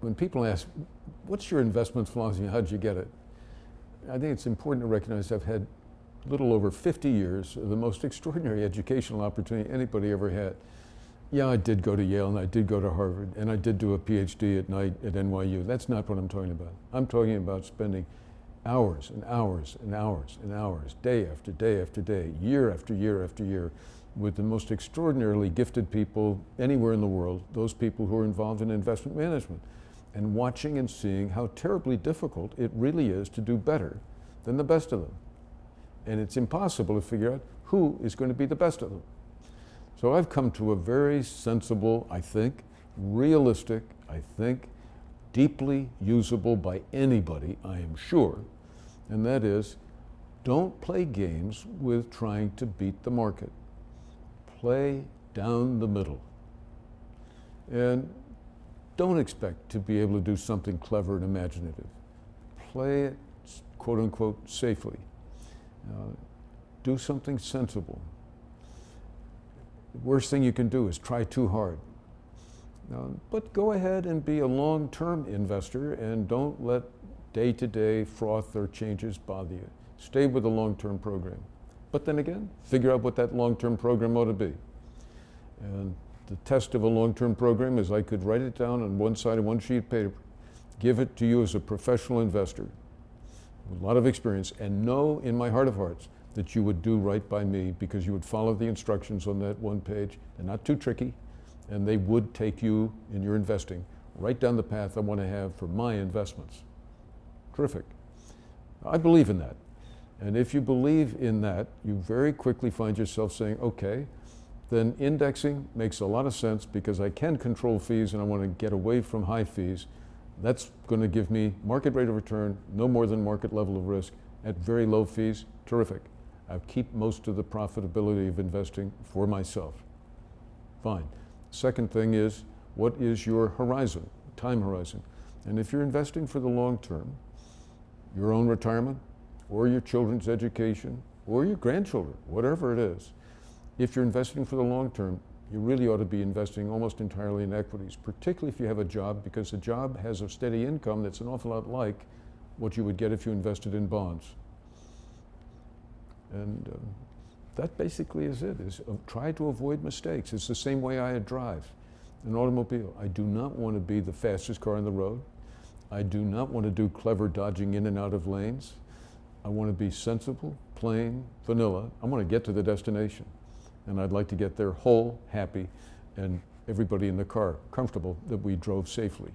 when people ask, what's your investment philosophy, how'd you get it? I think it's important to recognize I've had a little over 50 years of the most extraordinary educational opportunity anybody ever had. Yeah, I did go to Yale and I did go to Harvard and I did do a PhD at night at NYU. That's not what I'm talking about. I'm talking about spending hours and hours and hours and hours, day after day after day, year after year after year, with the most extraordinarily gifted people anywhere in the world, those people who are involved in investment management, and watching and seeing how terribly difficult it really is to do better than the best of them. And it's impossible to figure out who is going to be the best of them. So I've come to a very sensible, I think, realistic, I think, deeply usable by anybody, I am sure, and that is, don't play games with trying to beat the market. Play down the middle. And don't expect to be able to do something clever and imaginative. Play it, quote unquote, safely. Do something sensible. The worst thing you can do is try too hard. But go ahead and be a long-term investor and don't let day-to-day froth or changes bother you. Stay with a long-term program. But then again, figure out what that long-term program ought to be. And the test of a long-term program is I could write it down on one side of one sheet of paper, give it to you as a professional investor with a lot of experience, and know in my heart of hearts that you would do right by me because you would follow the instructions on that one page. They're not too tricky, and they would take you in your investing right down the path I want to have for my investments. Terrific. I believe in that. And if you believe in that, you very quickly find yourself saying, okay, then indexing makes a lot of sense because I can control fees and I want to get away from high fees. That's going to give me market rate of return, no more than market level of risk at very low fees. Terrific. I keep most of the profitability of investing for myself. Fine. Second thing is, what is your horizon, time horizon? And if you're investing for the long term, your own retirement, or your children's education, or your grandchildren, whatever it is, if you're investing for the long term, you really ought to be investing almost entirely in equities, particularly if you have a job, because a job has a steady income that's an awful lot like what you would get if you invested in bonds. And that basically is it, is try to avoid mistakes. It's the same way I drive an automobile. I do not want to be the fastest car on the road. I do not want to do clever dodging in and out of lanes. I want to be sensible, plain, vanilla. I want to get to the destination. And I'd like to get there whole, happy, and everybody in the car comfortable that we drove safely.